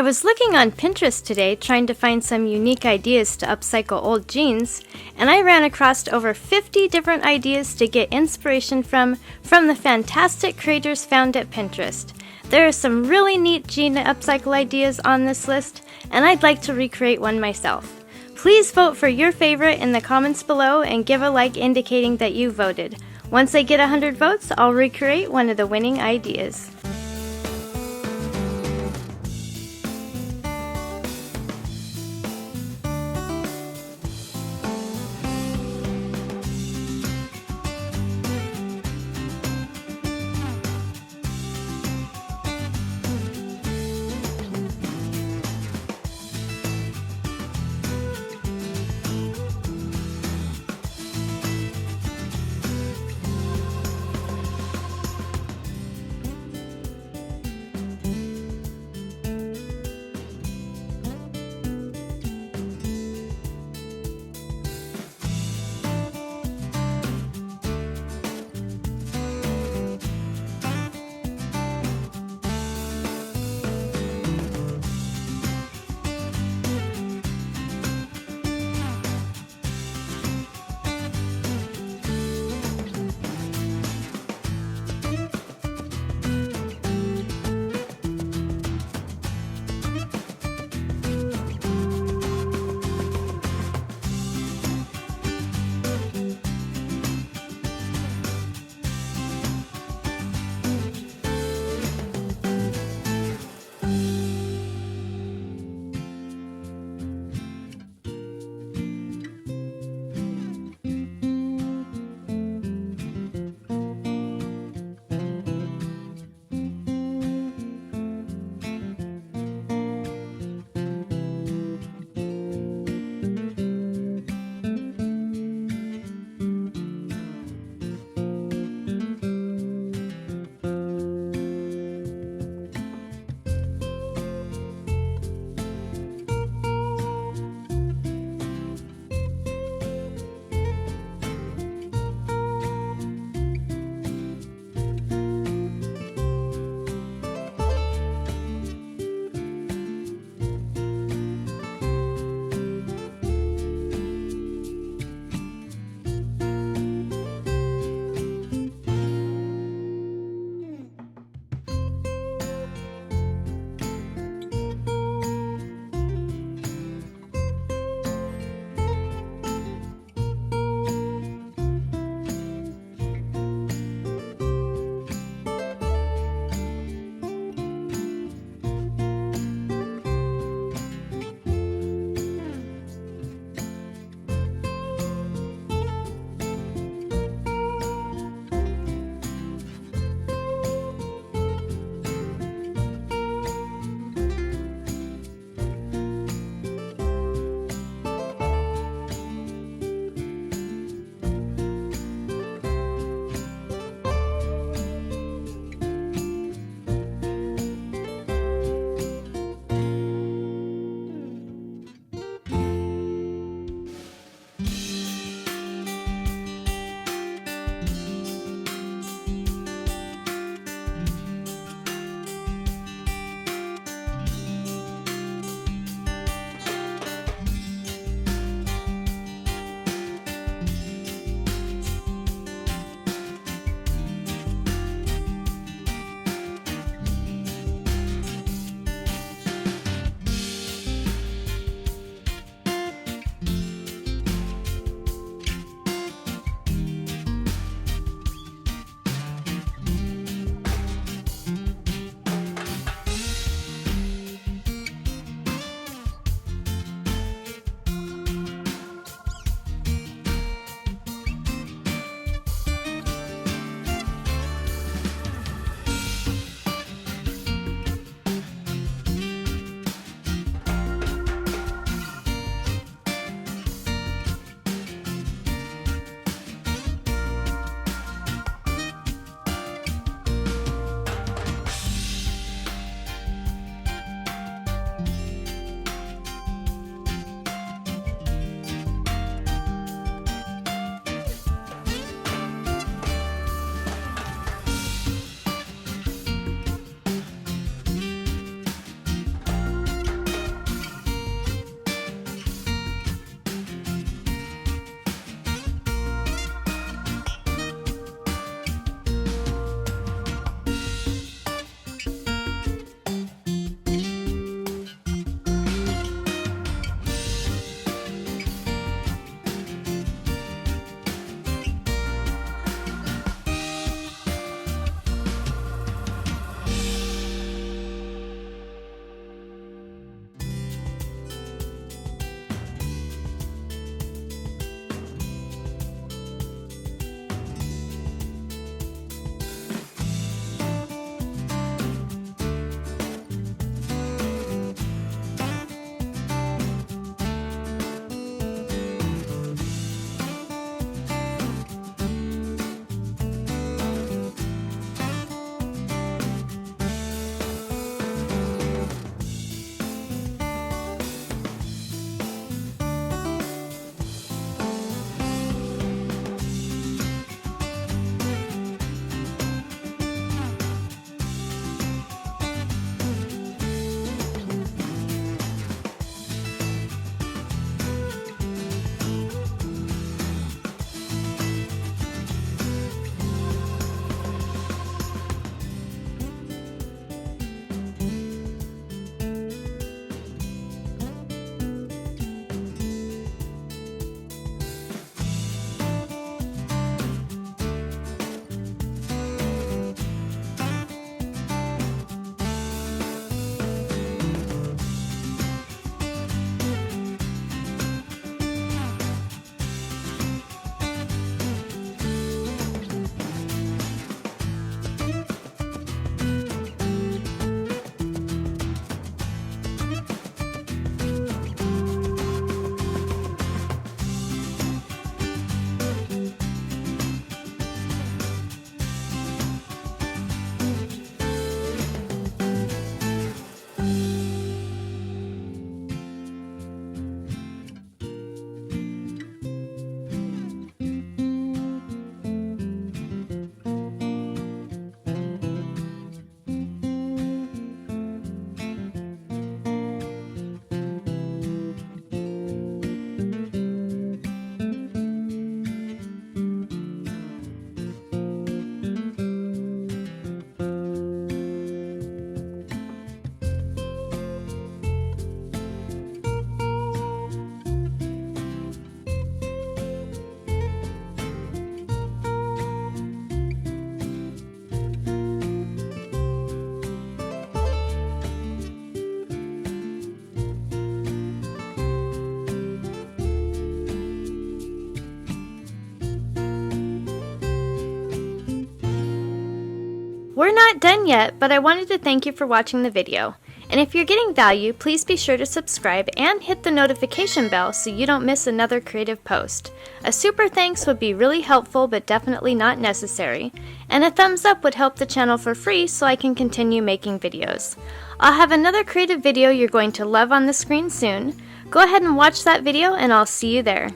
I was looking on Pinterest today trying to find some unique ideas to upcycle old jeans, and I ran across over 50 different ideas to get inspiration from the fantastic creators found at Pinterest. There are some really neat jean upcycle ideas on this list, and I'd like to recreate one myself. Please vote for your favorite in the comments below and give a like indicating that you voted. Once I get 100 votes, I'll recreate one of the winning ideas. We're not done yet, but I wanted to thank you for watching the video. And if you're getting value, please be sure to subscribe and hit the notification bell so you don't miss another creative post. A super thanks would be really helpful but definitely not necessary. And a thumbs up would help the channel for free so I can continue making videos. I'll have another creative video you're going to love on the screen soon. Go ahead and watch that video and I'll see you there.